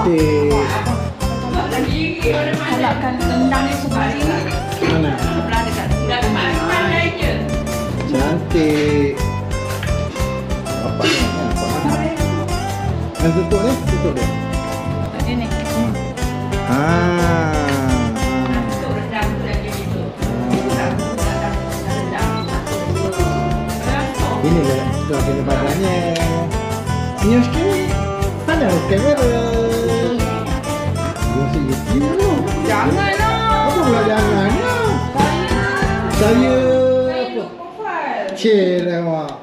cantik. Halakkan rendang ni sebelah sini. Mana? Sebelah dekat pandai je. Cantik. Apa ni? Tutup ni, tutup dia. Dia ni. Itu rendang tu dah jadi tu. Ini lah sudah kena badannya. Senyum sikit. Mana kamera? Dia si YouTube tu. Janganlah. Apa pula jangannya? Saya apa? Cik lewat.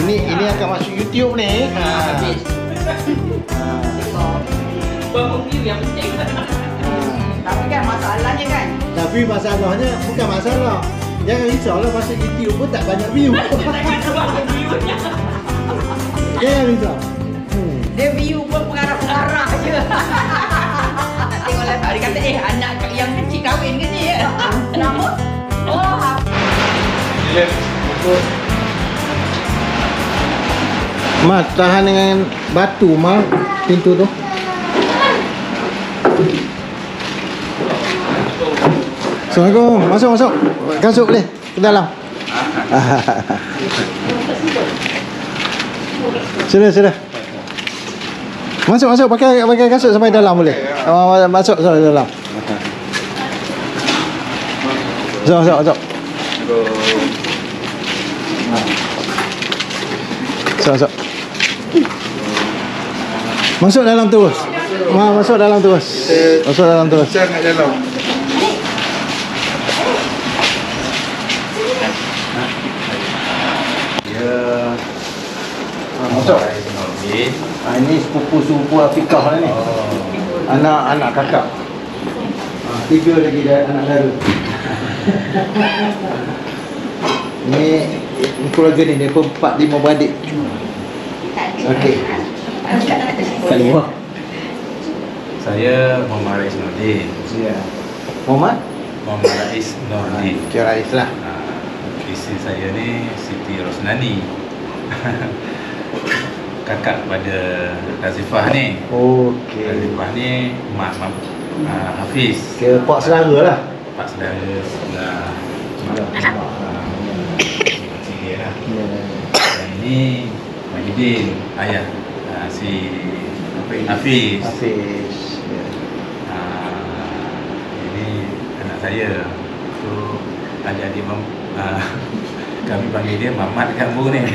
Ini akan masuk YouTube ni. Habis. Bangun view yang penting. Tapi kan masalahnya kan. Tapi masalahnya bukan masalah. Jangan risaulah masuk YouTube pun tak banyak view. Jangan risau. Dia view pun pengarah-pengarah je. Nak tengok live dia kata anak yang kecil kahwin ke ni ya. Nama? Oh. Mat, tahan dengan batu Mat, pintu tu. Assalamualaikum. Masuk, masuk. Masuk boleh ke dalam. Sudah. Masuk, masuk. Pakai kasut sampai dalam boleh. Masuk sampai dalam. Masuk. Masuk dalam terus. Masuk dalam terus. Jangan dalam. Ya. Masuk. Ini sepupu-sepupu Afiqah ni. Anak kakak. 3 lagi dah anak baru. Ini keluarga ni dia 4-5 beradik. Okey. Salam. Saya Muhammad Rais Nordin. Ya. Muhammad Rais Nordin. Kira Rais lah. Isteri saya ni Siti Rosnani. Kakak pada Razifah ni. Okey. Razifah ni mak Hafiz. Kira pak saudara lah. Pak saudara sebelah dia lah. Dan ini Mahidin, ayah si Hafiz. Ya. Ini anak saya. So adik-adik kami panggil dia Mamat Kambu ni.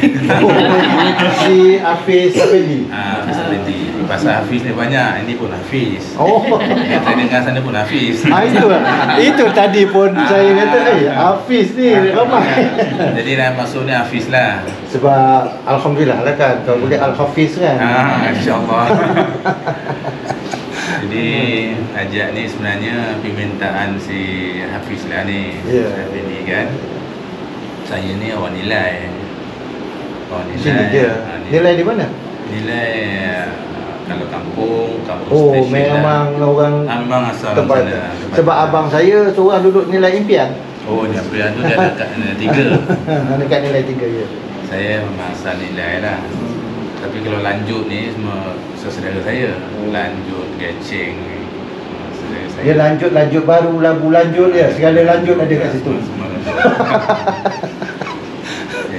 Si Hafiz Effendi. Hafiz Effendi. Pasal Hafiz ni banyak. Ini pun Hafiz. Oh. Yang saya dengar sana pun Hafiz. Itu tadi pun saya kata Hafiz ni ramai. Jadi dah masuk ni Hafiz lah. Sebab alhamdulillah lah kan kalau boleh Al-Hafiz kan. InsyaAllah. Jadi ajak ni sebenarnya permintaan si Hafiz lah ni. Effendi kan. Saya ni awak nilai. Sini dia. Nilai di mana? Nilai kalau kampung Oh, stesen memang lah. orang Memang asal tempat. sana. Sebab abang saya seorang duduk nilai impian. Oh, impian tu dia dekat nilai 3. Dekat nilai 3 ya. Saya memang asal nilai lah. Tapi kalau lanjut ni semua saudara saya. Lanjut, Geceng ni. Saudara saya. Dia lanjut baru, labu lanjut dia. Segala lanjut ada kat situ. Semua lanjut.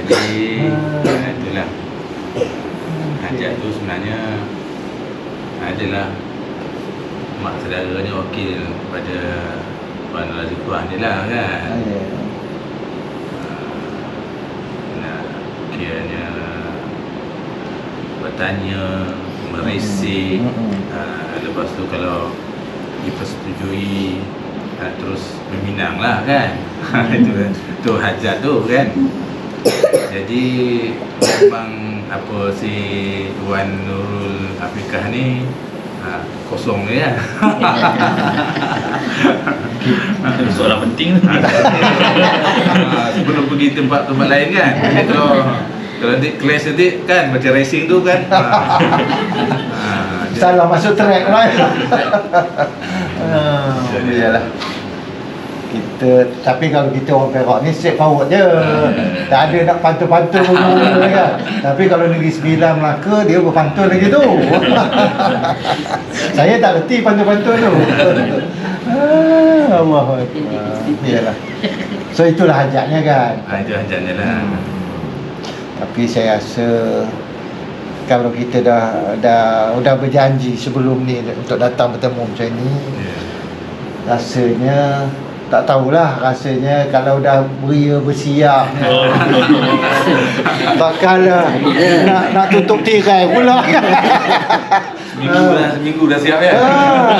Jadi itulah. Hajat tu sebenarnya adalah mak saudaranya wakil pada Puan Razifah ni lah kan. Nak kiranya bertanya, merisik. Lepas tu kalau dipersetujui terus meminang lah kan. Itu hajat tu kan. Jadi memang apa si Tuan Nurul Afiqah ni kosong ni kan. Soalan penting tu. Sebelum pergi tempat-tempat lain kan. Kalau nanti clash nanti kan macam racing tu kan. Salah masuk track lah. Iyalah. Tapi kalau kita orang Perak ni straight forward je. Tak ada nak pantul-pantul mula-mula kan. Tapi kalau Negeri Sembilan Melaka, dia berpantul lagi tu. Saya tak reti pantul-pantul tu. Allah. Iyalah. So itulah hajatnya kan. Itu hajatnya lah. Tapi saya rasa kalau kita dah berjanji sebelum ni untuk datang bertemu macam ni, rasanya tak tahulah, rasanya kalau dah beria bersiap bakal nak tutup tirai pula. Seminggu dah siap ya.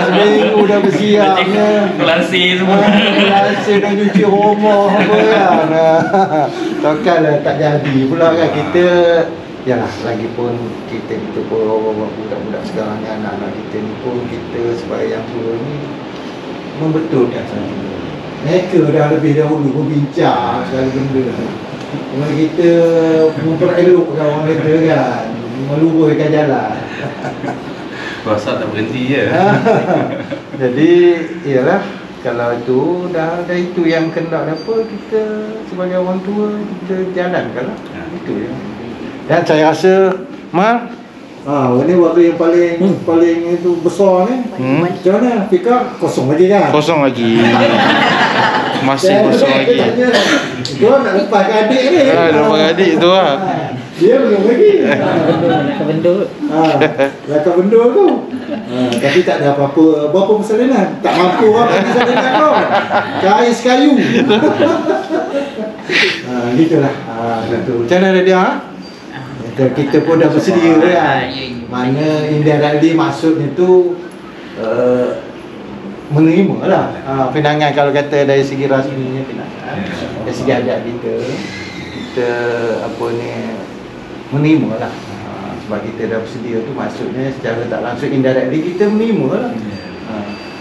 Seminggu dah bersiapnya. Kelansir semua. Kelansir dan cuci rumah apa kan. Takkanlah tak jadi pula kan kita. Yalah, lagipun kita pun budak-budak sekarang ni, anak-anak kita ni pun, kita sebagai yang tua ni membetulkan saja. Mereka dah lebih dahulu berbincang segala benda. Cuma kita memperelokkan orang kata kan, meluruhkan jalan. Puasa tak berhenti je. Jadi, iyalah, kalau itu dah itu yang kena apa, kita sebagai orang tua kita jalankan lah. Itu je. Dan saya rasa ini waktu yang paling itu besar ni. Macam mana? Fikar kosong lagi kan? Kosong lagi. Masih kosong lagi. Dia nak lepas ke adik ni. Lepas adik tu lah. Dia belum lagi. Lepas benda. Lepas benda tu. Tapi tak ada apa-apa. Berapa persalinan? Tak mampu apa persalinan tu. Kais kayu. Gitulah. Macam mana dia? Kita pun dah bersedia kan. Mana indirectly maksudnya tu menerima lah pinangan, kalau kata dari segi rasminya pinangan, dari segi adat kita apa ni menerima lah. Sebab kita dah bersedia tu, maksudnya secara tak langsung indirectly kita menerima lah.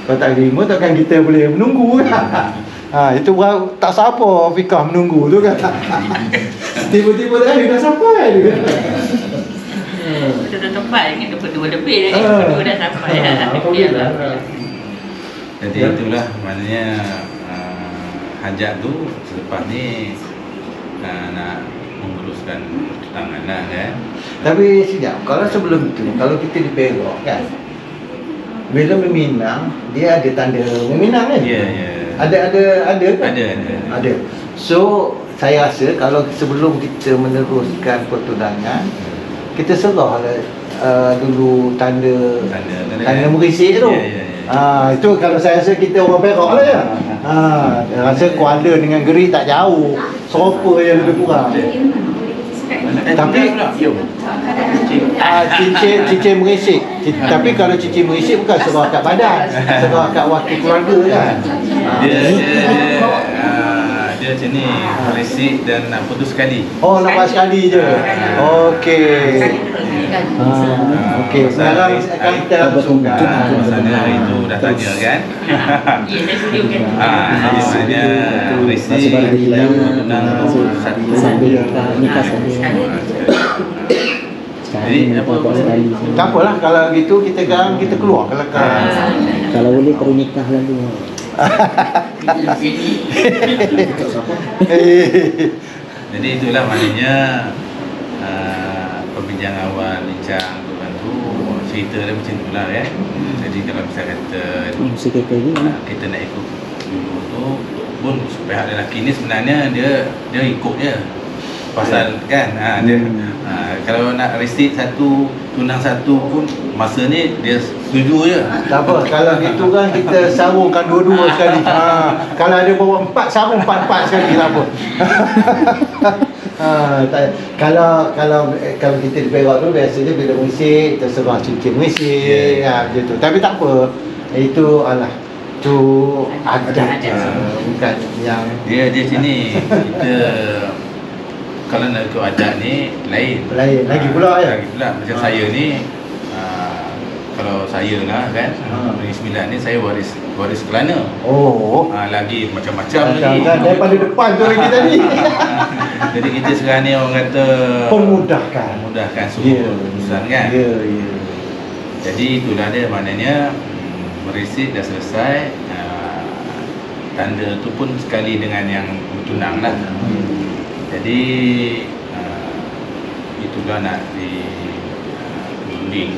Kalau tak terima takkan kita boleh menunggu kan. Itu tak siapa fikah menunggu tu kan. Tiba-tiba dah sampai dia. Kita tempat dengan 22 lebih dah. 22 dah sampai. Jadi itulah maknanya hajat tu selepas ni nak menguruskan tangan lah kan. Tapi sekejap, kalau sebelum tu, kalau kita di Perak kan, bila meminang dia ada tanda meminang kan? Ya. Ada kan? Ada. So saya rasa kalau sebelum kita meneruskan pertunangan, kita serahlah dulu tanda merisik tu. Itu kalau saya rasa kita orang Perak lah ya. Rasa Kuala dengan Gerik tak jauh, serupa yang lebih kurang. Tapi cincin merisik. Tapi kalau cincin merisik bukan serah kat badan, serah kat wakil keluarga kan. Dia macam ni, merisik dan nak putus sekali. Oh, nampak sekali je. Okey. Okey, sekarang kita langsungkan. Maksudnya hari tu dah tanya kan. Ya, saya setuju kan. Maksudnya merisik dan tunang tu satu. Nikah sekali. Jadi apa Tak apalah, kalau gitu kita keluar kalau Kalau boleh terus nikah lalu. Jadi itulah maknanya perbincangan awal bincang tu cerita dia macam tu lah kan. Jadi kalau misalnya kata kita nak ikut dulu tu pun pihak lelaki ni sebenarnya dia ikut je pasal kan dia kalau nak restrict satu tunang satu pun masa ni dia setuju je. tak apa, kalau gitu kan kita sarungkan dua-dua sekali. Kalau ada bawa 4, sarung 4 sekali tak apa. Kalau kita di Perak tu biasanya bila merisik terserah cincin merisik macam tu. Tapi tak apa, itu tu adat bukan yang dia sini kita kalau nak ikut adat ni lain lagi pula ya. Lagi pula macam saya ni kalau saya lah kan, Negeri Sembilan ni saya waris Kelana. Oh. Lagi macam-macam lagi. Kan daripada depan tu lagi tadi. Jadi kita sekarang ni orang kata memudahkan semua urusan kan. Ya. Jadi itulah dia, maknanya merisik dah selesai. Tanda tu pun sekali dengan yang bertunang lah. Jadi itulah nak diunding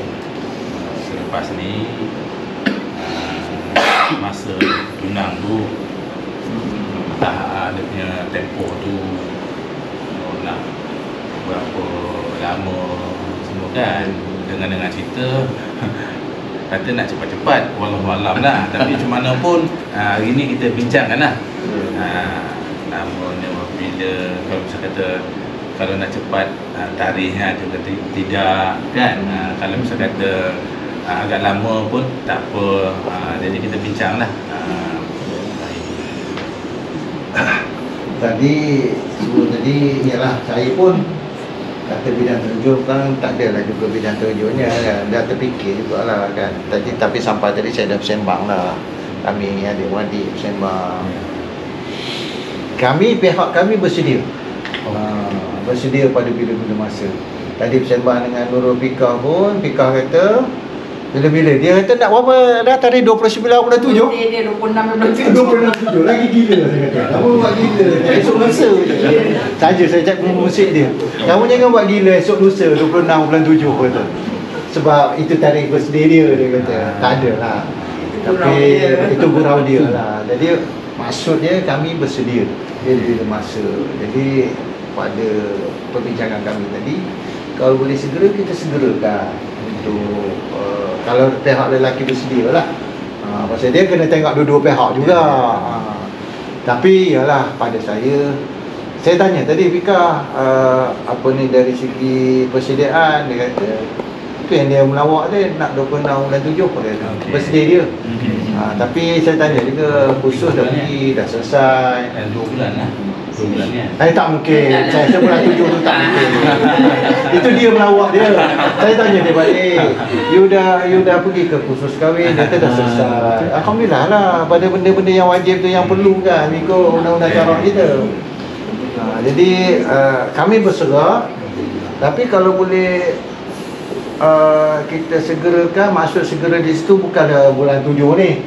selepas ni. Masa tunang tu entah dia punya tempoh tu nak berapa lama semua kan, dengan cerita kata nak cepat-cepat, wallahualam lah. Tapi macam mana pun hari ni kita bincangkan lah. Namanya bila kalau bisa kata kalau nak cepat tarikhnya tu kata tidak kan. Kalau bisa kata agak lama pun tak apa. Jadi kita bincang lah. Tadi ialah saya pun kata bidang terjun kan tak adalah juga bidang terjunnya kan. Dah terfikir jugalah kan. Tapi sampai tadi saya dah bersembang lah. Kami adik-adik bersembang. Pihak kami bersedia. Bersedia pada bila-bila masa. Tadi bersembang dengan Nurul Fikah pun. Fikah kata bila-bila dia kata nak berapa dah tarikh 29 bulan 7. Dia 26 bulan 7. 26 lagi gila saya kata. Kamu buat gila. Esok lusa saja saya cakap musik dia. Kamu jangan buat gila esok lusa 26 bulan 7 kata. Sebab itu tarikh birthday dia kata. Tak ada lah. Tapi itu gurau dia lah. Jadi maksud dia kami bersedia bila masa. Jadi pada perbincangan kami tadi, kalau boleh segera kita segerakan untuk kalau pihak lelaki bersedia lah. Pasal dia kena tengok dua-dua pihak juga. Tapi yalah pada saya tanya tadi Fika apa ni dari segi persediaan, dia kata itu yang dia melawak dia nak 26 bulan 7 pun dia bersedia dia. Tapi saya tanya juga khusus dah pergi dah selesai 2 bulan lah. 2 bulan ni. Tak mungkin. Saya bulan 7 tu tak mungkin. Itu dia melawak dia. Saya tanya dia balik. You dah pergi ke kursus kahwin, dia kata dah selesai. Alhamdulillah lah pada benda-benda yang wajib tu yang perlu kan ikut undang-undang syarak kita. Jadi kami berserah. Tapi kalau boleh kita segerakan, maksud segera di situ bukanlah bulan 7 ni.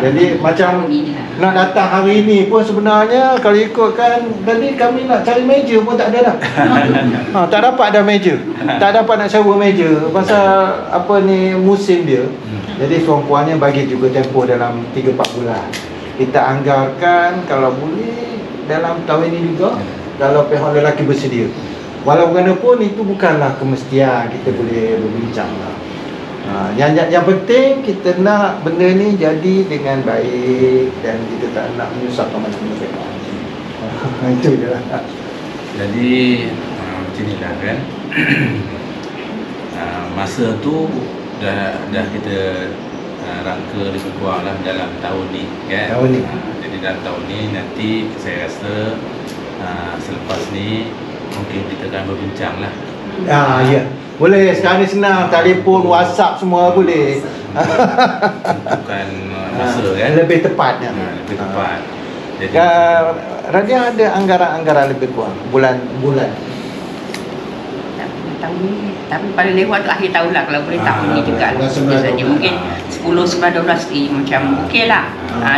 Jadi macam nak datang hari ni pun sebenarnya kalau ikutkan tadi kami nak cari meja pun tak ada dah. Tak dapat ada meja. Tak dapat nak sewa meja pasal apa ni musim dia. Jadi seorang-puannya bagi juga tempoh dalam 3-4 bulan. Kita anggarkan kalau boleh dalam tahun ini juga kalau pihak lelaki bersedia. Walaupun itu bukanlah kemestian kita boleh berbincang lah. Yang penting kita nak benda ni jadi dengan baik dan kita tak nak menyusahkan mana-mana pihak. Itu je lah. Jadi macam ni lah kan. Masa tu dah kita rangka lebih kurang lah dalam tahun ni kan. Tahun ni. Jadi dalam tahun ni nanti saya rasa selepas ni mungkin kita akan berbincang lah. Ya. Boleh sekarang ni senang, telefon, WhatsApp semua boleh. Bukan masa kan. Lebih tepatnya. Lebih tepat. Jadi Radia ada anggaran-anggaran lebih kurang bulan. Tahun ni, tapi paling lewat akhir tahun lah kalau boleh tahun ni juga lah. Biasanya mungkin 10, 11, 12 macam okey lah.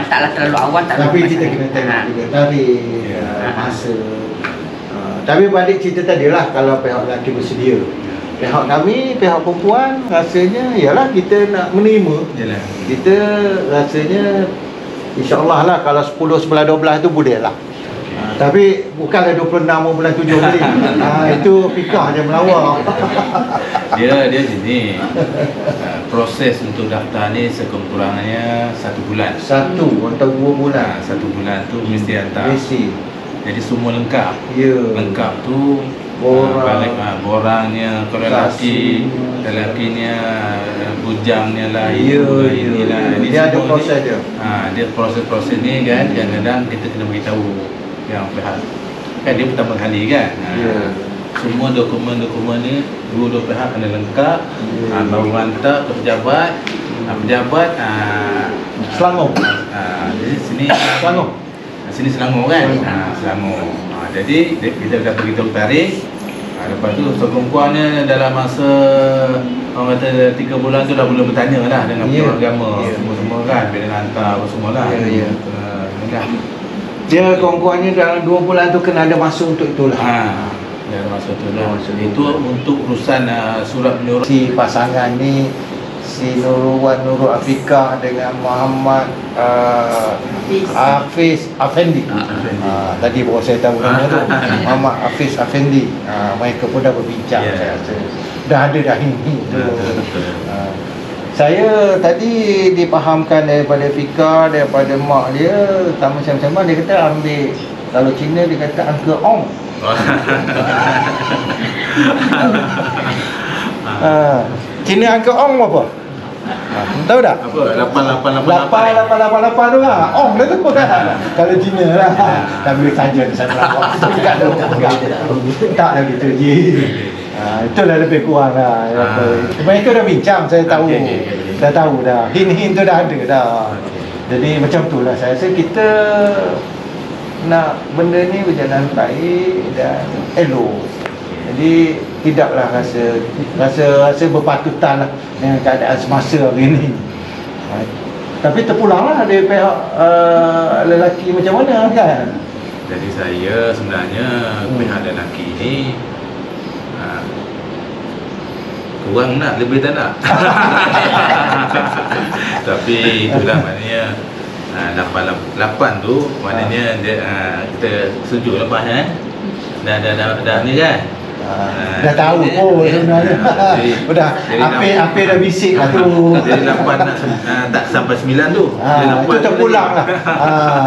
Taklah terlalu awal, tak. Tapi kita kena tengok juga tarikh, masa. Tapi balik cerita tadi lah, kalau pihak lelaki bersedia, pihak kami, pihak perempuan rasanya ialah kita nak menerima. Yalah. Kita rasanya insya-Allah lah kalau 10, 11, 12 tu boleh lah. Tapi bukanlah 26 bulan 7 tadi. Itu fikah je melawak. Dia gini. Proses untuk daftar ni sekurang-kurangnya 1 bulan. 1 atau 2 bulan. 1 bulan tu mesti hantar. Mesti. Jadi semua lengkap. Ya. Lengkap tu borangnya, kalau lelakinya bujangnya lah, inilah. Ini dia ada proses dia. Dia proses ni kan kadang-kadang kita kena beritahu yang pihak kan dia pertama kali kan. semua dokumen-dokumen ni dua pihak kena lengkap. Baru hantar ke pejabat. Pejabat Selangor. jadi sini Selangor. Sini Selangor kan? Selangor. Jadi kita dah beritahu tarikh. Lepas tu sekurang-kurangnya dalam masa orang kata 3 bulan tu dah mula bertanya lah dengan pihak agama. Semua kan, bila nak hantar apa semua lah. Dia kurang-kurangnya dalam 2 bulan tu kena ada masa untuk itulah. Dalam masa tu lah. Itu untuk urusan surat menyuruh. Si pasangan ni, si Nurul Afrika dengan Muhammad Hafiz Afendi. Tadi baru saya tahu nama tu. Muhammad Hafiz Afendi. Mereka pun dah berbincang, saya rasa. Dah ada dah ini tu. Saya tadi dipahamkan daripada Fika, daripada mak dia, sama-sama dia kata ambil, kalau Cina dia kata Uncle Ong. Cina Uncle Ong apa? Tahu tak? Apa? 8888 tu lah. Ong dah tu kan. Kalau Cina lah. Tapi saja di sana. Tak lah gitu je. Itulah lebih kurang lah. Mereka dah bincang, saya tahu. Dah tahu dah. Hint-hint tu dah ada dah. Jadi macam tu lah. Saya rasa kita nak benda ni berjalan baik dan elok. Jadi tidaklah rasa berpatutan lah dengan keadaan semasa hari ni. Tapi terpulanglah dari pihak lelaki macam mana kan. Jadi saya sebenarnya pihak lelaki ni kurang nak, lebih tak nak. Tapi itulah maknanya 8 tu maknanya dia, kita setuju lepas dah ni kan. Dah tahu sebenarnya. Dah apa dah bisik lah tu. Dari 8 tak sampai 9 tu. Itu terpulang lah.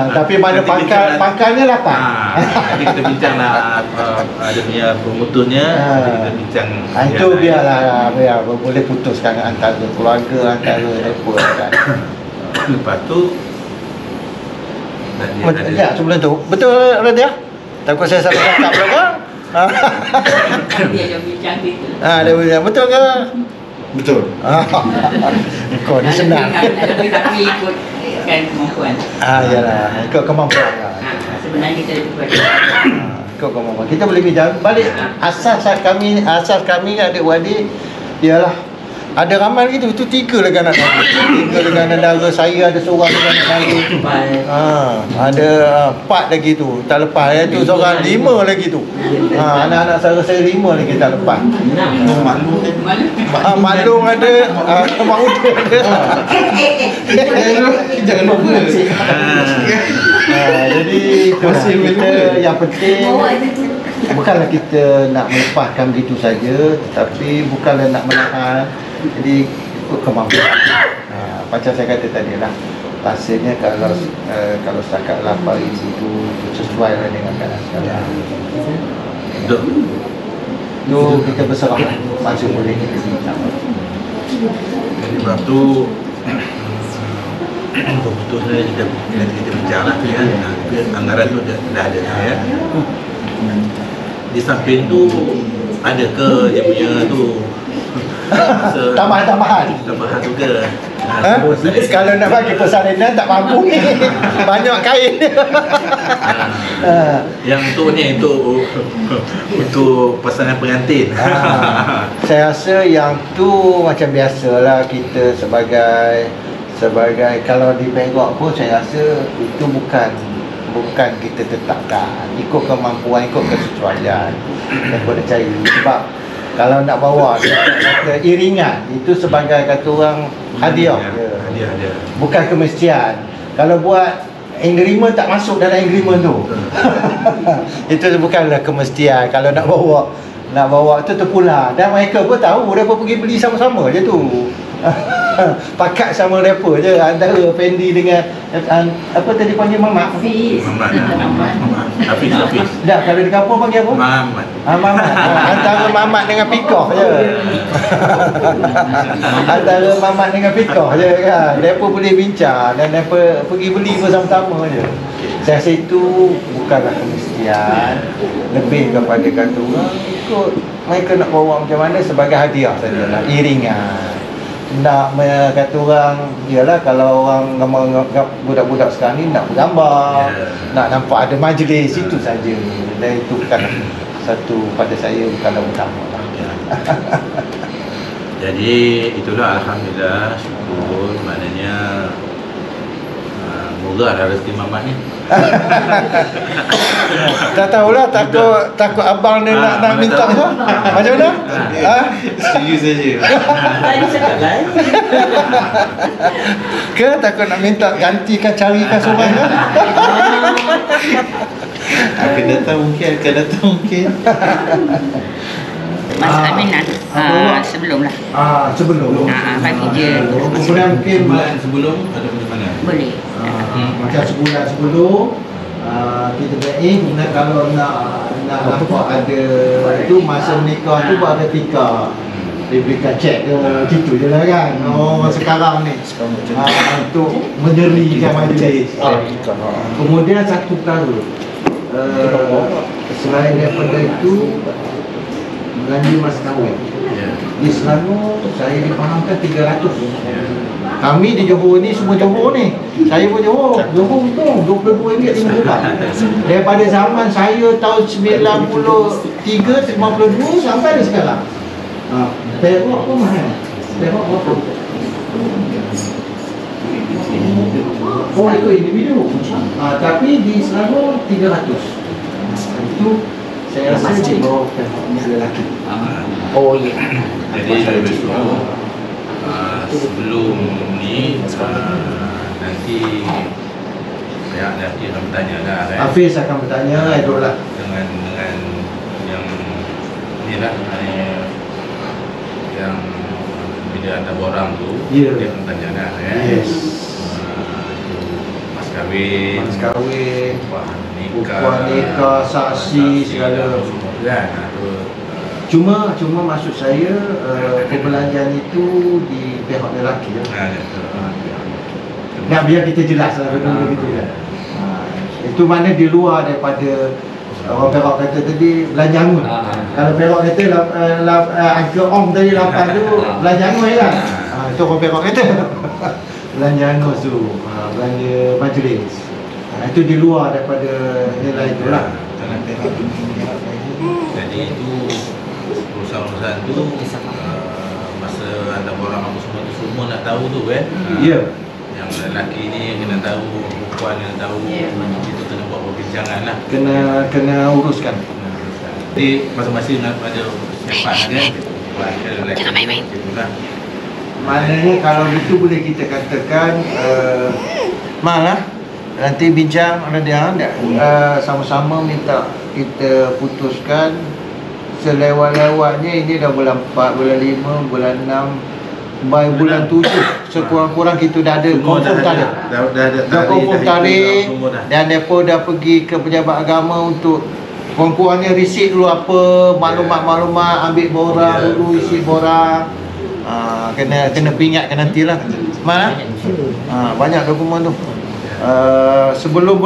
Tapi mana pangkalnya 8. Jadi kita bincang lah ada punya pemutusnya. Kita bincang. Itu biar boleh putuskan antara keluarga, antara apa kan. Lepas tu ya, sebelum tu betul Radia? Takut saya salah cakap belakang. Dia ada bincang gitu. Dia bilang betul ke? Betul. Kau ni senang. Tapi ikut kan kemampuan. Yalah, ikut kemampuan lah. Sebenarnya kita buat. Ikut kemampuan. Kita boleh bincang balik asas kami adik-beradik ialah ada ramai gitu, tu 3 lagi anak dara. 3 lagi anak dara, saya ada seorang lagi anak dara. Ada 4 lagi tu, tak lepas. Tu seorang 5 lagi tu. Anak-anak saudara saya 5 lagi tak lepas. Maklum ada, Mak Uda ada. Jangan lupa. Jadi kita yang penting bukanlah kita nak melepaskan begitu saja, tetapi bukanlah nak menahan. Jadi ikut kemampuan. Macam saya kata tadi lah, rasanya kalau setakat 8 itu sesuai lah dengan keadaan sekarang. Tu kita berserah masih boleh kita bincang. Jadi sebab tu betul-betul kita bincang lah kan. Anggaran tu dah ada ya. Di samping tu ada ke dia punya tu tambahan juga. Kalau nak bagi persalinan tak mampu ni. Banyak kain. Yang tu ni untuk pasangan pengantin. Saya rasa yang tu macam biasalah, kita sebagai kalau di Bangkok pun saya rasa itu bukan kita tetapkan, ikut kemampuan, ikut kesesuaian yang boleh cari. Sebab kalau nak bawa kata iringan, itu sebagai kata orang hadiah. Bukan kemestian. Kalau buat agreement tak masuk dalam agreement tu. Itu bukanlah kemestian. Kalau nak bawa tu terpulang. Dan mereka pun tahu, mereka pergi beli sama-sama je tu. Pakat sama mereka je, antara Fendi dengan apa tadi panggil Mamat? Hafiz. Dah, kalau di kampung panggil apa? Mamat. Mamat. Antara Mamat dengan Pikoh je. Antara Mamat dengan Pikoh je kan. Mereka boleh bincang dan mereka pergi beli bersama-sama je. Saya rasa itu bukanlah kemestian, lebih kepada kata orang ikut mereka nak bawa macam mana sebagai hadiah saja lah, iringan. Nak kata orang, yalah kalau orang budak-budak sekarang ni nak bergambar, nak nampak ada majlis, itu saja. Dan itu bukan satu pada saya bukanlah utama lah. Jadi itulah alhamdulillah, syukur, maknanya murah dah rezeki mamat ni. Tak tahulah, takut abang ni nak minta ke? Macam mana? Setuju saja. Tadi cakap lain. Ke takut nak minta gantikan, carikan seorang ke? Akan datang mungkin. Mas Aminan sebelum lah. Sebelum. Pagi je. Kemudian mungkin Bulan sebelum ada macam mana? Boleh. macam sebulan sebelum kita beri, kemudian kalau nak nampak ada itu masa menikah tu baru ada tikar, dia berikan cek ke, gitu je lah kan. Sekarang ni untuk menyerikan majlis. Kemudian satu perkara, selain daripada itu belanja mas kahwin. Di Selangor saya difahamkan 300. Kami di Johor ni semua Johor ni. Saya pun Johor. Johor untung RM22.50. Daripada zaman saya tahun 93, 52 sampai ada sekarang. Perak pun mahal. Perak berapa? Oh, itu individu. Tapi di Selangor 300. Itu saya rasa di bawah lelaki. Oh ya. Jadi besok sebelum ni nanti pihak lelaki akan bertanya lah kan. Hafiz akan bertanya, Aidul lah. Dengan yang ni lah, yang bila ada orang tu, dia akan bertanya lah kan. Yes. Mas kahwin, upah nikah, saksi segala. Kan? Cuma maksud saya perbelanjaan itu di pihak lelaki lah. Nak biar kita jelas lah benda gitu kan. Itu mana di luar daripada orang Perak kata tadi belanja angun. Kalau Perak kata angka om tadi 8 tu belanja angun lah. Itu orang Perak kata. Belanja angun tu, belanja majlis. Itu di luar daripada nilai tu lah. Jadi itu urusan-urusan tu masa ada orang apa semua nak tahu tu kan. Ya. Yang lelaki ni kena tahu, perempuan kena tahu. Itu kena buat perbincangan lah. Kena uruskan. Jadi masing-masing ada siapa kan. Jangan main-main. Maknanya kalau itu boleh kita katakan malah nanti bincang dia sama-sama minta kita putuskan selewat-lewatnya. Ini dah bulan 4, bulan 5, bulan 6, by bulan 7 sekurang-kurang kita dah ada confirm tarikh. Dah confirm tarikh dan mereka dah pergi ke pejabat agama untuk kurang-kurangnya riset dulu apa maklumat-maklumat, ambil borang dulu, isi borang. Kena peringatkan nantilah. Mana? Banyak dokumen tu. Sebelum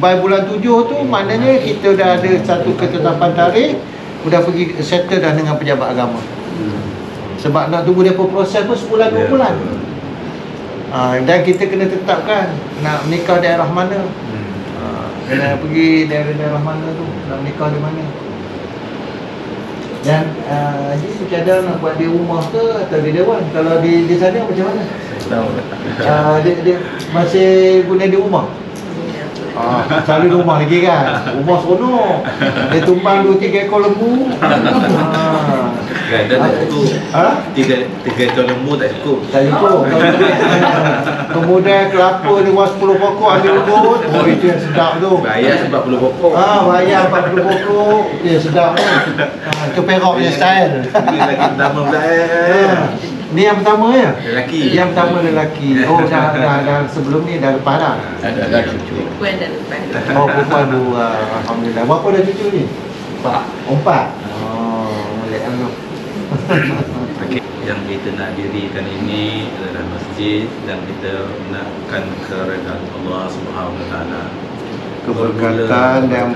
by bulan 7 tu maknanya kita dah ada satu ketetapan tarikh, dah pergi settle dah dengan pejabat agama. Sebab nak tunggu depa proses pun sebulan 2 bulan. Dan kita kena tetapkan nak nikah daerah mana. Kena pergi daerah mana tu, nak nikah di mana. Dan jadi cadang nak buat di rumah ke atau di dewan. Kalau di sana macam mana? Dia masih guna di rumah. Selalu di rumah lagi kan. Rumah seronok. Dia tumpang 2-3 ekor lembu. Kan dah tak cukup. 3 ekor lembu tak cukup. Tak cukup. Kemudian kelapa ni 10 pokok ambil urut. Oh, itu yang sedap tu. Bayar sebab 40 pokok. Bayar 40 pokok. Dia sedap tu. Itu Perak punya style. Ini lagi pertama pula Ni yang pertama ya? Lelaki. Yang pertama lelaki. Oh, dah sebelum ni dah lepas dah. Ada cucu. Perempuan dah lepas. Oh, perempuan 2. Alhamdulillah. Berapa dah cucu ni? 4. 4. Boleh lah. Okay. Yang kita nak dirikan ini adalah masjid dan kita nakkan keredaan Allah Subhanahu Wa Taala, Keberkatan dan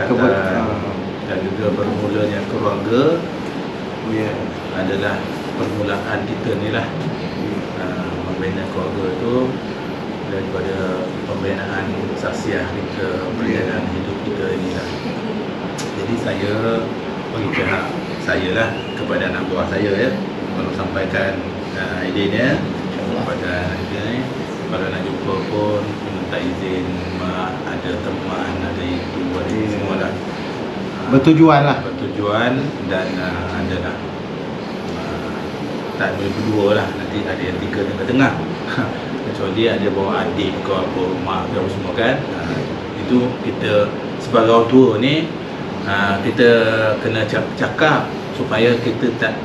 dan juga bermulanya keluarga adalah permulaan kita ni lah. Membina keluarga tu daripada pembinaan saksiah kita, perjalanan hidup kita ni lah. Jadi saya bagi pihak saya lah kepada anak buah saya ya, kalau sampaikan idenya kepada anak dia ni, kalau nak jumpa pun minta izin mak, ada teman, ada ibu, ada semua lah. Bertujuan lah. Bertujuan dan ada lah. Tak boleh berdua lah, nanti ada yang 3 tengah-tengah. Kecuali ada bawa adik ke apa, mak ke apa semua kan. Itu kita sebagai orang tua ni, kita kena cakap supaya kita tak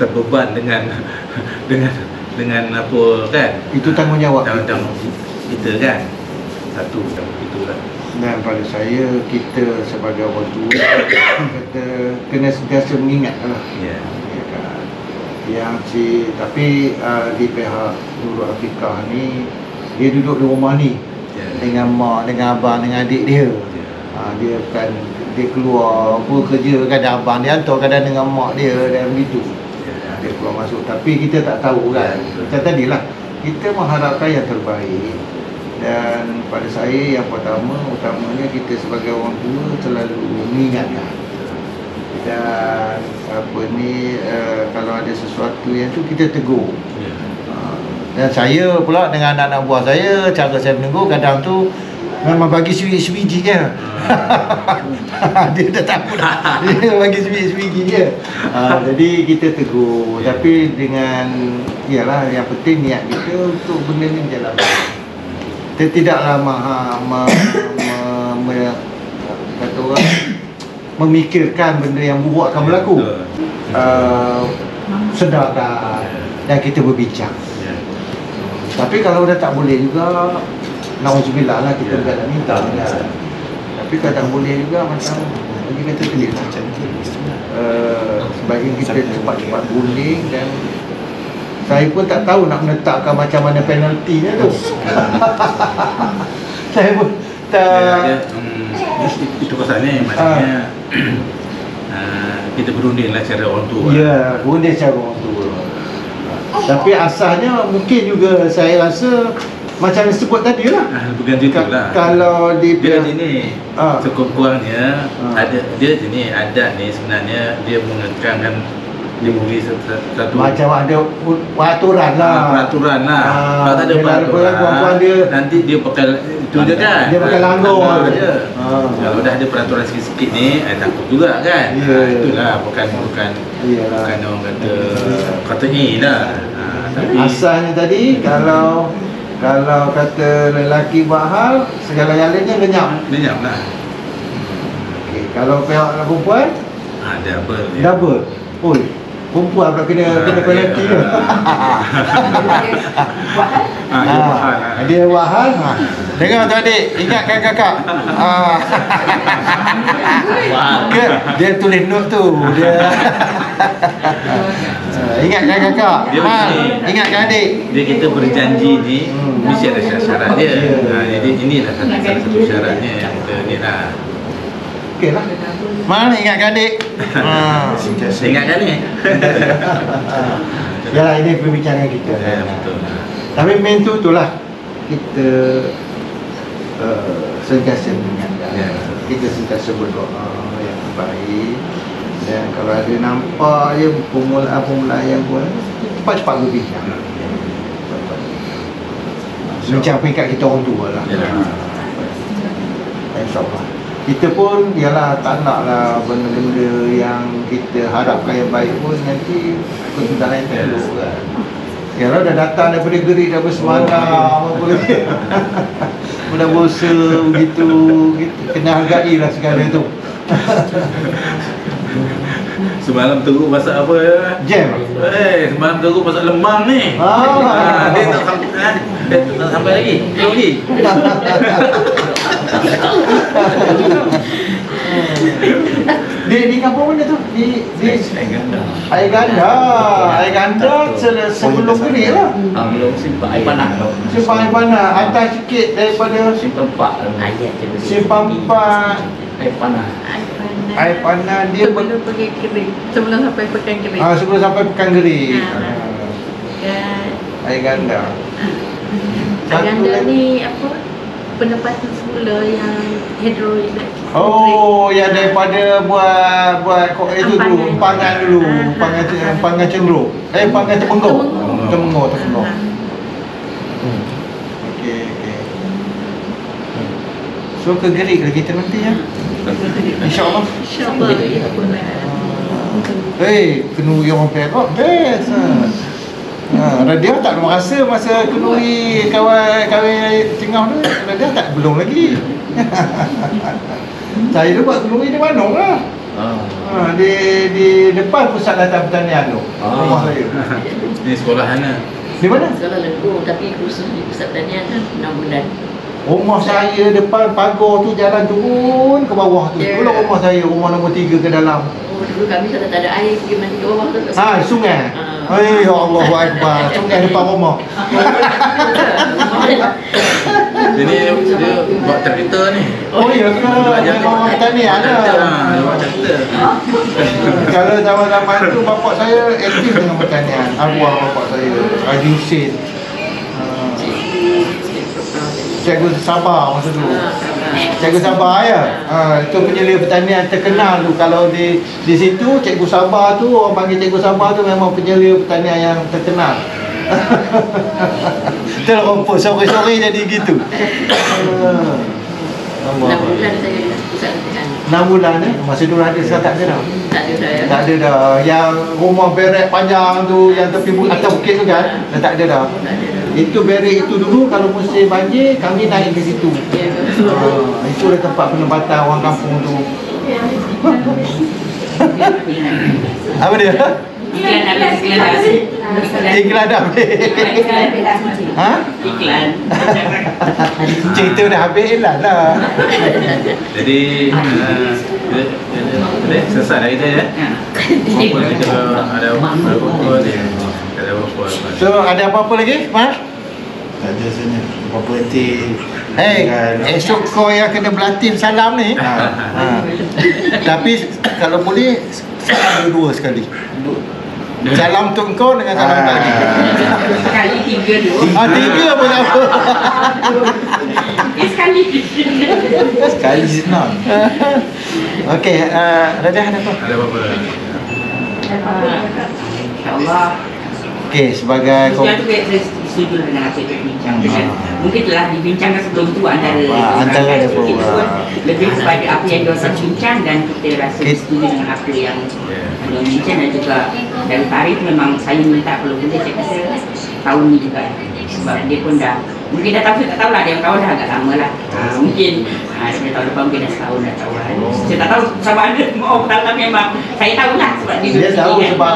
terbeban dengan apa kan. Itu tanggungjawab tanggung kita kan. Satu itulah. Dan pada saya, kita sebagai orang tua kita kena sentiasa mengingat lah. Ya. Tapi di pihak Nurul Afiqah ni, dia duduk di rumah ni dengan mak, dengan abang, dengan adik dia. Dia bukan, dia keluar apa kerja, kadang abang dia hantar, kadang dengan mak dia dan begitu. Dia keluar masuk, tapi kita tak tahu kan. Macam tadilah, kita mengharapkan yang terbaik. Dan pada saya yang utamanya kita sebagai orang tua selalu mengingatkan. Dan kalau ada sesuatu yang tu kita tegur. Dan saya pula dengan anak-anak buah saya, cara saya menegur kadang tu memang bagi swiji je. Dia tak tahu dah. Dia bagi swiji je. Jadi kita tegur, tapi dengan iyalah, yang penting niat kita untuk benda ni jalan. Kita tidaklah kata orang memikirkan benda yang buruk akan berlaku. Sedarkan dan kita berbincang. Tapi kalau dah tak boleh juga, na'udzubillah lah, kita bukan nak minta kan. Tapi kalau tak boleh juga, macam bagi kata clear lah. Sebaiknya kita cepat-cepat guling. Dan saya pun tak tahu nak menetapkan macam mana penaltinya tu. Saya pun tak. Itu pasalnya maknanya kita berunding lah cara orang tua. Ya, berunding cara orang tua. Tapi asalnya mungkin juga saya rasa macam yang sebut tadi lah. Bukan gitu lah. Kalau di dia ni sekurang-kurangnya ada dia ni adat ni sebenarnya dia mengekalkan, dia beri satu macam ada peraturan lah. Peraturan lah. Kalau tak ada peraturan dia nanti dia pakai itu je kan. Dia pakai langgar je. Kalau dah ada peraturan sikit-sikit ni, takut juga kan. Itulah bukan orang kata ni lah. Tapi asalnya tadi kalau kata lelaki buat hal, segala-galanya lenyap lah. Okey, kalau pihak perempuan double. Oi, perempuan pula kena penalti ke? Dia buat hal. Dengar tu adik, ingatkan kakak. Dia tulis note tu. Dia ingatkan kakak. Ingatkan adik. Dia kita berjanji ni mesti ada syarat dia. Jadi inilah salah satu syaratnya yang kita ni lah. Okey lah. Mana ingatkan adik? Ingatkan ni. Ya, ini perbincangan kita. Betul. Tapi main tu itulah kita sentiasa mengingatkan. Kita sentiasa berdoa yang baik. Dan kalau ada nampak je permulaan yang pun, cepat-cepat berbincang. Bincang peringkat kita orang tua lah. InsyaAllah. Kita pun ialah tak naklah benda-benda yang kita harapkan yang baik pun nanti kesudahan yang terlalu kan. Ialah dah datang daripada gerik, daripada semalam apa lagi. Mudah bosa begitu, kena hargailah segala tu. Semalam teruk masak apa ya? Jam. Semalam teruk masak lemang ni. Dia tak sampai lagi. Di kampung mana tu? Di Air Ganda sebelum gerik lah. Belum simpan air panas. Simpan air panas atas sikit daripada Simpan 4. Simpan 4 air panas. Air panas dia sebelum pergi kering. Sebelum sampai pekan kering. sebelum sampai pekan kering. Dan Air ganda. air ganda ni apa? Penempatan semula yang hidroelektrik. Oh, yang daripada buat kok itu dulu, empangan dulu, empangan cenderung. Empangan Temenggong. Temenggong. Okey. So ke Gerik lah kita nanti ya. InsyaAllah. InsyaAllah. Kenuri orang Perak best. Radia tak merasa masa kenuri kawan tengah tu. Radia tak belum lagi. Saya tu buat kenuri di Manong lah. Di depan pusat latihan pertanian tu. Rumah saya. Ni sekolah mana? Di mana? Sekolah Lengkung tapi khusus di pusat pertanian 6 bulan. Rumah saya depan pagar tu jalan turun ke bawah tu. Itulah rumah saya, rumah nombor 3 ke dalam. Oh, dulu kami tak ada air pergi mandi ke bawah tu. Sungai. Ya Allahu Akbar. Sungai depan rumah. Dia buat traktor ni. Oh ya ke? Orang pertanian ada. Dia buat traktor. Kalau zaman-zaman tu bapak saya aktif dengan pertanian. Arwah bapak saya, Haji Hussein. Cikgu Sabah masa tu. Cikgu Sabah ya. Itu penyelia pertanian terkenal tu. Kalau di situ Cikgu Sabah tu, orang panggil Cikgu Sabah tu memang penyelia pertanian yang terkenal. Itulah rumput sore-sore jadi gitu. 6 bulan saya pusat latihan. 6 bulan masa dulu ada, sekarang tak ada dah. Tak ada dah. Yang rumah berek panjang tu, yang tepi atas bukit tu kan, dah tak ada dah. Itu berek itu dulu kalau musim banjir kami naik ke situ. Itulah tempat penempatan orang kampung tu. Apa dia? Iklan dah habis. Iklan. Cerita dah habis iklan lah. Jadi selesai dah kita ya. Kita ada apa-apa ni. Ada apa-apa. So ada apa-apa lagi, Mas? Tak ada sebenarnya. Apa nanti Esok kau yang kena berlatih salam ni. Tapi kalau boleh salam dua sekali. Salam untuk kau dengan salam lagi. Sekali 3 dulu. 3 pun apa. Sekali. sekali senang. Okey, Raja ada apa? Ada apa-apa. InsyaAllah. Okey, sebagai Saya setuju dengan apa yang dibincang. Mungkin telah dibincangkan sebelum tu antara ada pun lebih kepada apa yang diorang bincang dan kita rasa setuju dengan apa yang diorang bincang. Dan juga dari tarikh memang saya minta kalau boleh saya kata tahun ni juga, sebab dia pun dah mungkin dah tahu, saya tak tahulah, dia kawan dah agak lama lah. Mungkin dari tahun depan mungkin dah setahun dah tahu lah. Saya tak tahu sama ada mau tak memang saya tahulah sebab dia tahu sebab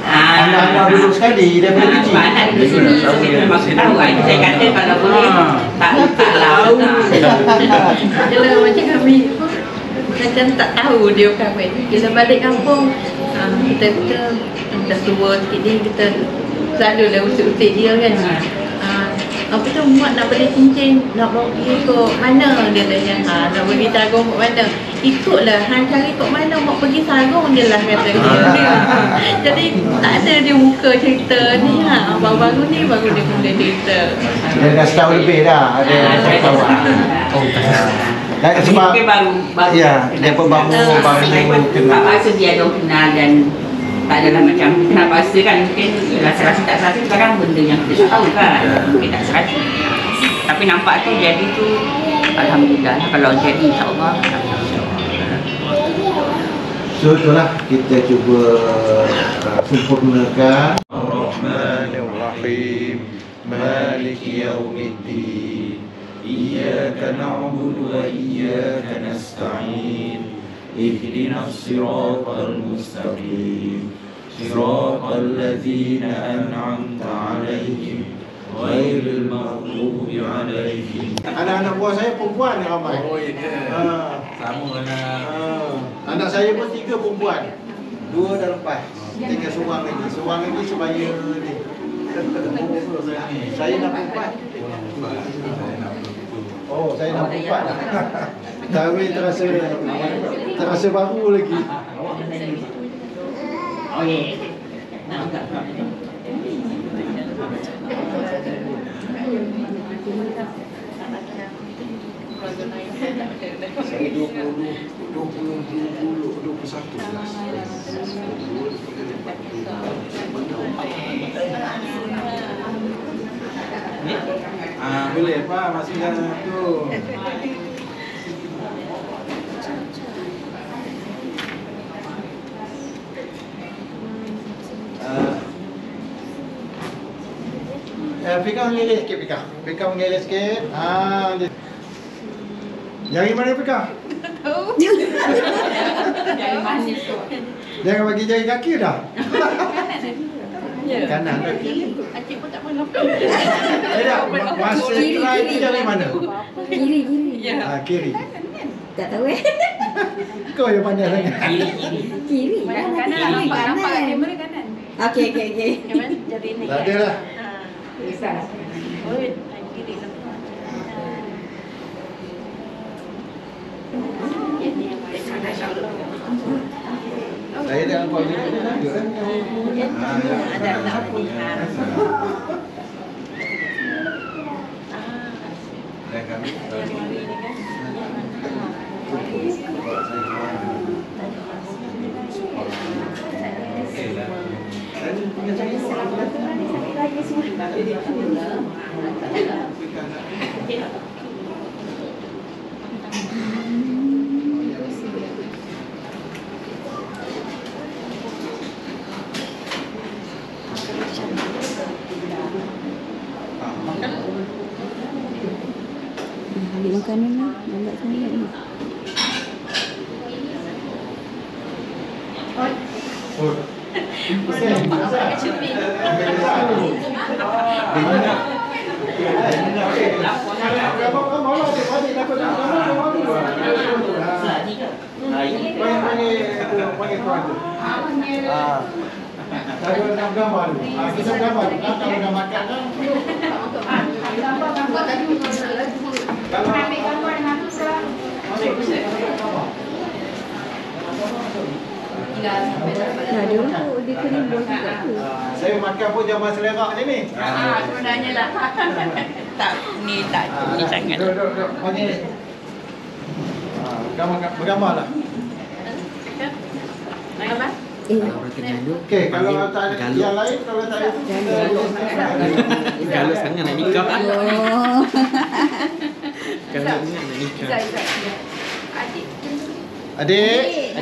anak-anak duduk sekali daripada kecil. Anak duduk sini, so kita memang tahu. Itu saya kata kalau boleh tak lah. Kalau macam kami macam tak tahu dia kahwin. Bila balik kampung, kita dah tua sikit ni, kita selalulah usik-usik dia kan. Apa tu, mak nak beli cincin, nak bawa pergi kok mana? Dia tanya, nak pergi Sarung kok mana? Ikutlah, hang cari kok mana, mak pergi Sarung je lah kata dia. Jadi tak ada dia muka cerita ni, baru-baru ni baru dia mula cerita. Dia dah setahun lebih dah, ada setahun. Sebab baru ya, dia pun baru kenal. Tak rasa dia ada kenal dan tak adalah macam kenapa rasa kan, mungkin rasa-rasa tak serasa sekarang benda yang kita tahu kan, mungkin tak serasa, tapi nampak tu jadi tu alhamdulillah. Kalau jadi insyaAllah. So itulah kita cuba sempurnakan. Ar-Rahmanir-Rahim, Maliki Yaumiddin, Iyyaka na'budu wa iyyaka nasta'in, Ihdinas siratal mustaqim, siratal ladzina an'amta 'alaihim, ghairil maghdubi 'alaihim. Anak-anak buah saya perempuan yang ramai. Oh ya ke? Sama lah. Anak saya pun 3 perempuan. 2 dah lepas. Tinggal seorang lagi. Seorang lagi sebaya ni. Saya nak perempuan. Oh Oh, saya dah 4 dah. Tarawih terasa baru lagi. Saya 21. Boleh Pak, masukkan tu. Pegang mengelis sikit, pegang mengelis sikit. Jari mana pegang? Jari manis tu. Jangan bagi jari kaki dah. Ya. Kanan. Acik pun tak pernah. Masa try ni jari mana? Kiri. Ya. Kiri. Tak tahu Kau yang pandai sangat. Kiri. Kanan nampak kamera kanan. Okey. Yang mana jari ni? Tak ada lah. Oh, kiri lah. Saya dah nampak dia juga kan. Ada pilihan. Dan kami Ambil makanan ni, lambat sangat ni. Nah, dia kena buat juga tu. Saya makan pun zaman selera je ni. Sebenarnya lah. Tak ni sangat. Duduk. Panggil. Bergambar lah. Apa? Okey, kalau tak ada yang lain, kalau tak ada Kalau sangat nak nikah. Oh. Kalau ingat nak nikah. Adik,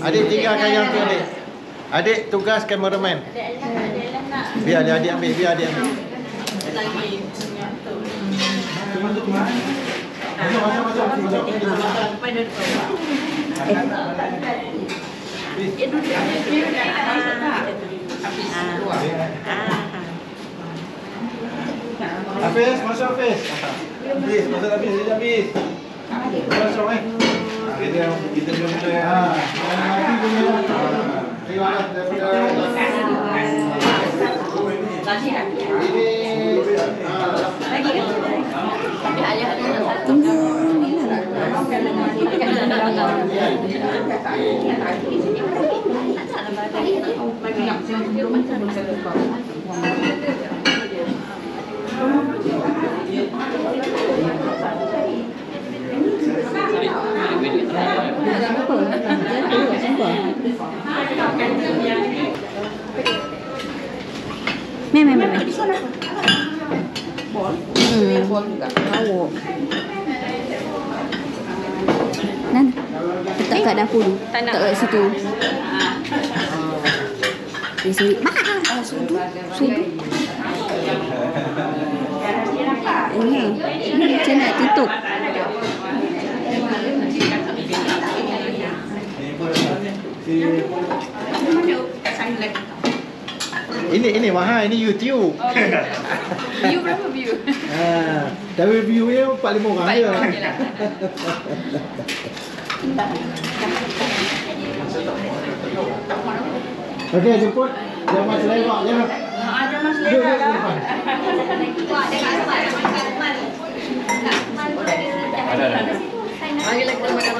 adik tinggalkan yang tu adik. Adik tugas cameraman. Biar adik ambil, Hafiz, masuk Hafiz. Masuk Hafiz. Masuk Kita jumpa. Terima Bol juga. Awak. Nan. Letak kat dapur dulu. Tak kat situ. Di sini. Sudu. Ini macam nak tutup. Ini mahal, ini YouTube. View berapa view? Tapi view dia 4-5 orang je. Okey, jemput. Jangan selewak je. Ada mas Duduk depan. Mari lagi kita makan.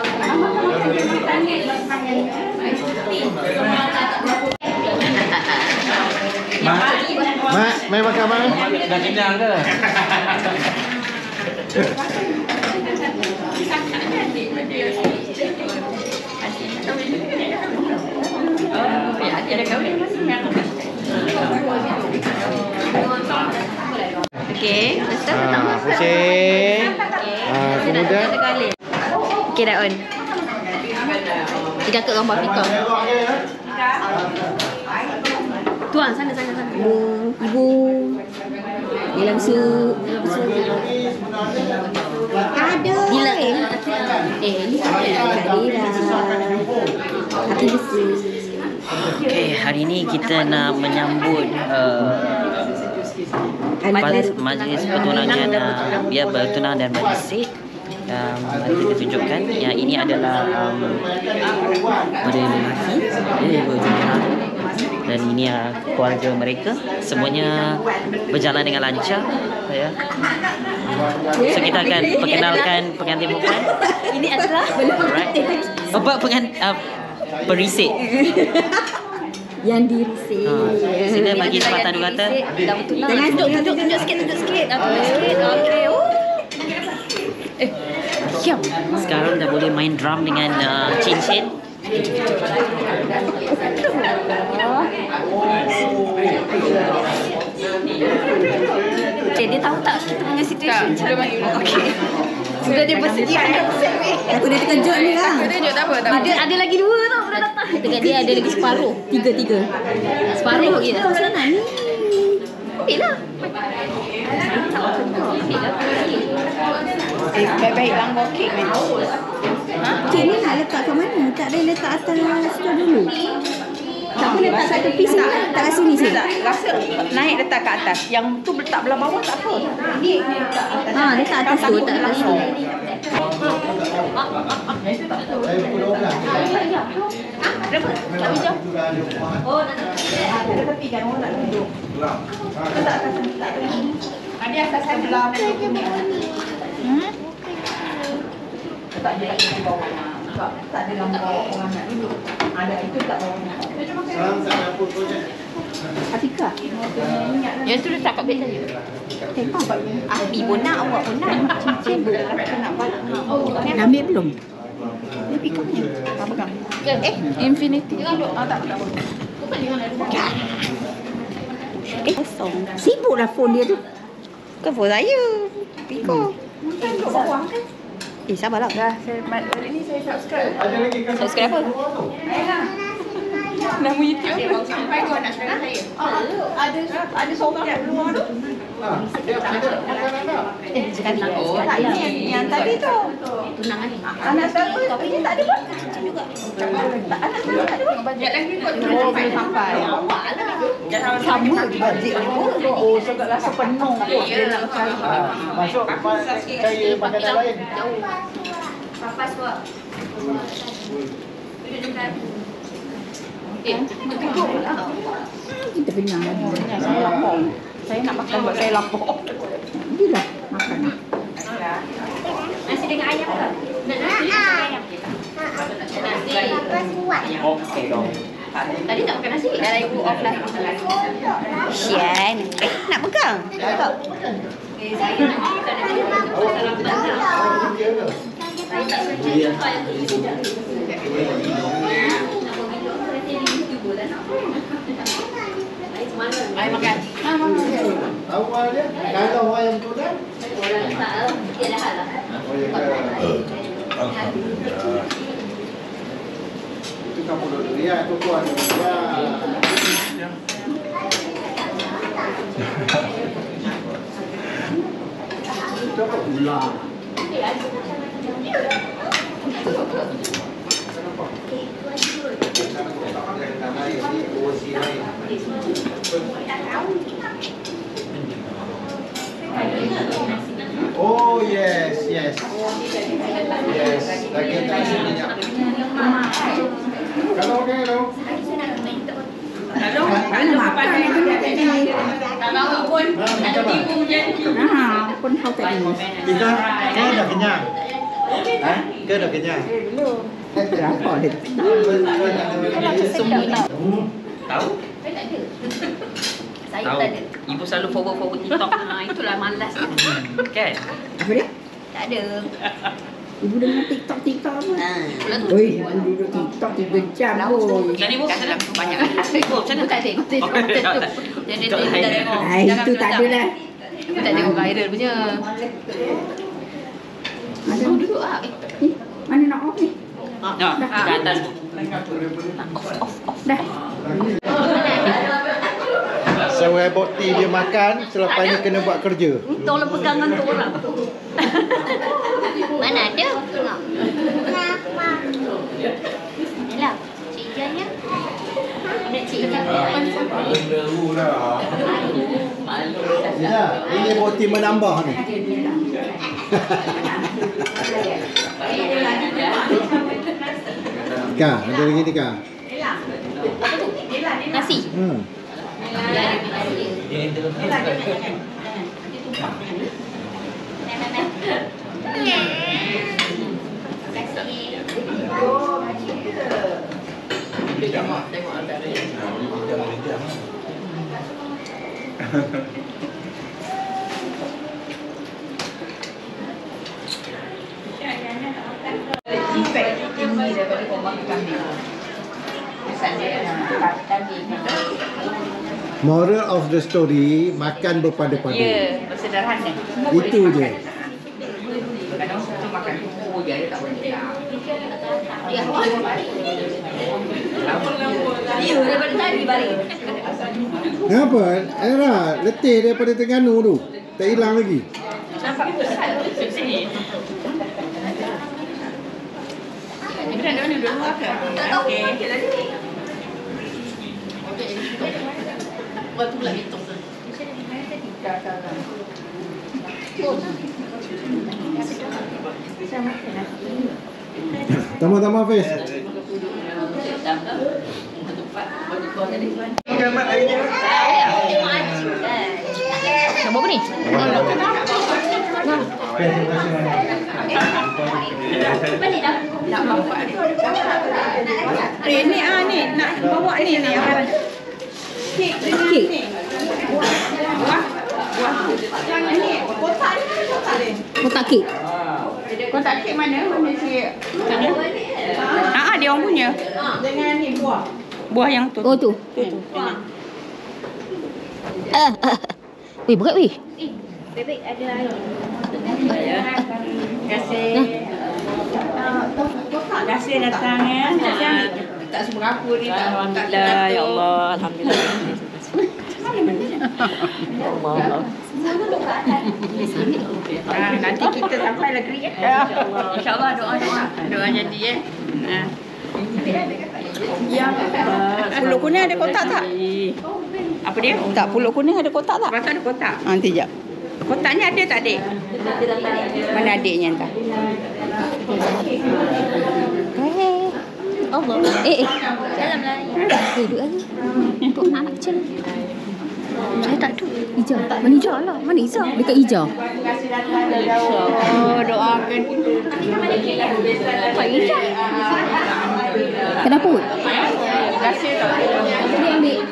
Mak, mai makan mak. Dah kenyang ke? Okey, lepas Pusing. Kemudian okey dah on. Kita ke gambar Fika. Tuan sana. Ibu. Dalam su. Ada. Bila Ni ada. Hati besi. Okey, hari ni kita nak menyambut majlis pertunangan bertunang dan berisik. Mari kita tunjukkan yang ini adalah model lelaki, bertunang, dan ini keluarga mereka. Semuanya berjalan dengan lancar, ya. So kita akan perkenalkan pengantin perempuan. Ini adalah Perisik. yang dirisik. Sila bagi sepatah dua kata. Jangan tunjuk sikit. Okey. Siap. Sekarang dah boleh main drum dengan cincin. Dia tahu tak kita punya situation okey. Sudah dia bersedia. Aku dah terkejut ni lah. Tunjuk tak apa. Ada lagi 2 tau dah datang. Dekat dia ada lagi separuh. 3. Separuh lagi dah. Sana ni. Ambil lah. Baik-baik langgar kek ni. Kek ni nak letak kat mana? Tak ada letak atas tu dulu. Tak boleh letak kat tepi sini. Tak kat sini. Rasa naik letak kat atas. Yang tu letak belah bawah tak apa. Ni letak atas. Letak atas tu. Letak atas tu. Ada atas sebelah. Tak ada di bawah. Tak ada dalam bawah orang nak duduk. Ada itu tak bawah. Atika. Yang tu letak kat beg saya. Abi pun nak, awak pun nak. Cincin pun nak. Ambil belum? Ni pikapnya. Apa pegang? Infinity. Jangan duduk. Tak apa. Bukan jangan ada buka. Kosong. Sibuklah phone dia tu. Bukan phone saya. Piko. Bukan duduk bawah kan? Sabarlah. Dah, hari ni saya subscribe. Subscribe apa? Nama YouTube. Sampai kau nak sekarang saya. Ada seorang kat luar tu. Yang tadi tu. Tunangan ni. Anak satu ini tak ada pun. Juga. Anak satu tak ada pun. Bajet lagi kot sampai. Sama bajet tu. Oh, sangat rasa penuh kot. Dia nak cari. Masuk cari makanan lain. Papas buat. Kita kenyang lagi. Saya lapar. Saya nak makan buat saya lapar. Bila makan. Nasi dengan ayam ke? Nasi dengan ayam. Nasi. Okey dong. Tadi tak makan nasi. Dah ibu off lah. Sian. Nak pegang? Tak. Saya nak makan saya tak percaya apa yang terjadi. Ayo makan. Awal dia kalau ayam tu dah. Orang tak dia dah halal. Alhamdulillah. Itu kamu dulu ya, tu tuan. Itu apa gula? Oh yes. Lagi tak kasih minyak. Kalau okey hello. Pun kau tak ini. Kita dah kenyang. Ke dah kenyang? Berapa dia? Tahu? Saya Tahu. tak ada. Ibu selalu forward TikTok. Itulah malas. Kan? Apa dia? Tak ada. Ibu dengan TikTok apa? Pula tu. Oi, ibu duduk TikTok 3 jam boy. Jadi ibu Katalah banyak. Ibu macam Ibu mana? tak tengok. Jadi dia tak tengok. Ah, itu tak ada lah. Ibu tak tengok viral punya. Ada Duduk ah. mana nak off ni? Ke atas. Dah. Seorang boti dia makan, selepas ni kena buat kerja. Tolong pegangan tu orang. Mana ada? Tengok. Yalah, Cik Ijah ya. Ada Cik Ijah. Ya, ini boti menambah ni. Kak, ada lagi ni Kak? Nasi. Efek tinggi daripada kau makan kambing. Kesan dia kambing. Moral of the story, makan berpada-pada. Ya, bersederhana. Itu je. Kadang tu makan tubuh je, dia tak boleh. Ya, ya, daripada tadi balik. Kenapa? Era, letih daripada Terengganu tu. Tak hilang lagi. Nampak sini. Ini dah mana dulu ke? Okey. Waktu pula hitung tu. Tambah-tambah Fiz. Nak buat apa ni? Nak bawa Ni ni nak bawa ni apa? Kek. Kotak kek. Kotak kek mana? Mana cik? Dia orang punya. Dengan ni buah. Buah yang tu. Oh tu. Weh, berat weh. bebek ada air. Terima kasih. Terima kasih datang ya. Tak seberapa ni. Alhamdulillah ya Allah. Alhamdulillah. Nanti kita sampai negeri ya. InsyaAllah doa jadi ya. Yang pulut kuning ada kotak tak? Apa dia? Tak, pulut kuning ada kotak tak? Rasa ada kotak. Nanti jap. Kotaknya ada tak, Adik? Mana adiknya entah? Allah. Dalam lah. Duduk lagi. Untuk anak kecil. Saya tak ada. Ijah. Mana Ijah lah? Mana Ijah? Dekat Ijah. Oh, doakan kita. Pak Ijah. Kenapa? Terima kasih tak? Dia ambil.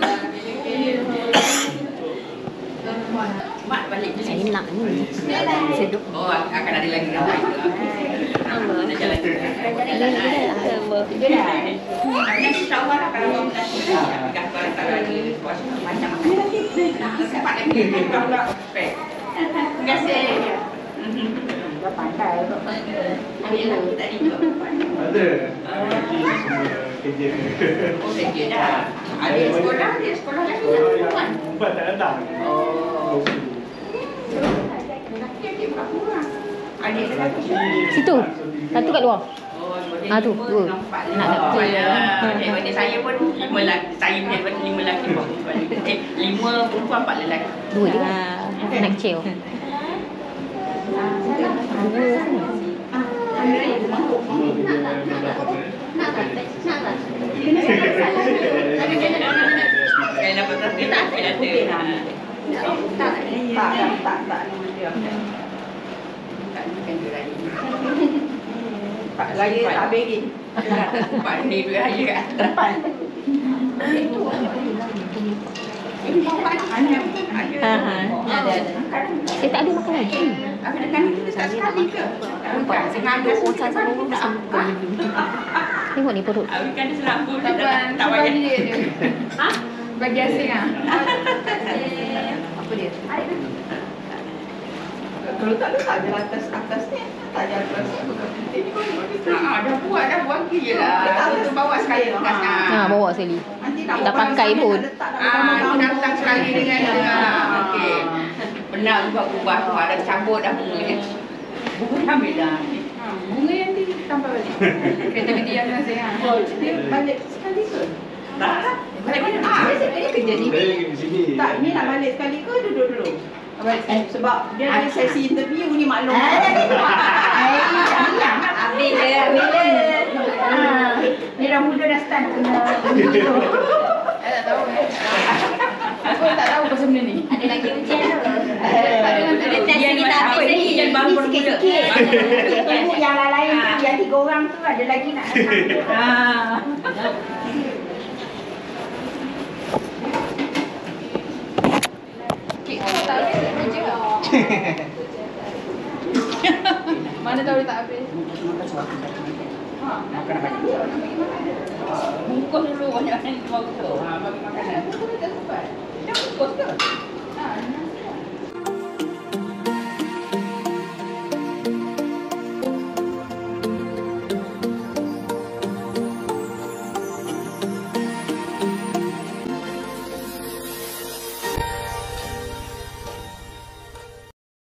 Mak balik je. Saya nak ni. Seduk. Oh, akan ada lagi. Allah. Nak jalan. InsyaAllah lah kalau orang nanti gambar tak ada macam-macam. Sempat lagi. Terima kasih. Dah pandai. Ambil lagi tadi juga. Ada. Kerja. Oh, kerja dah. Ada sekolah lagi. Empat tak datang. Oh. Adik lagi. Situ. Satu kat luar. Ah, tu, dua. Nak betul. Daripada saya pun 5 lelaki. Saya punya daripada 5 lelaki. 5 perempuan 4 lelaki. Dua dia. Anak kecil. Kalau dapat tertib tak ada. Tak. Tak. Lagi tak beri. Tempat ni duit raya kat atas. Ada. Saya tak ada makan lagi. Apa dekat ni kita tak sekali ke? Nampak sengaja orang sana sampai. Tengok ni perut. Kan dia selambut Tak payah dia. Ha? Bagi asing ah. Apa dia? Kalau tak letak je atas ni. Tak ada atas. Dah buat je lah. Itu bawa sekali bekas. Bawa sekali. Nanti Tak pakai pun. datang sekali dengan Okey. Benar juga ubah tu ada cabut dah bunganya. Bunga ambil dah. bunga yang ditambah balik. Kereta dia yang masing dia balik sekali ke? Tak. Balik mana? Dia kerja ni. Tak, ni nak balik sekali ke duduk dulu? Sebab dia ada sesi interview ni maklum. Ambil je. Ni dah muda dah start kena begitu. Tak tahu aku tak tahu pasal benda ni. Ada lagi ujian tu. Tak ada nanti Dia test kita apa ambil ni? Ujian baru bermula. tunggu yang lain tu, yang 3 orang tu ada lagi nak datang. Tak habis kerja. Mana tahu dia tak habis. Makan apa? Bungkus dulu banyak yang bagus tu. Bagi makanan. Kita sempat. Bungkus ke? Ha,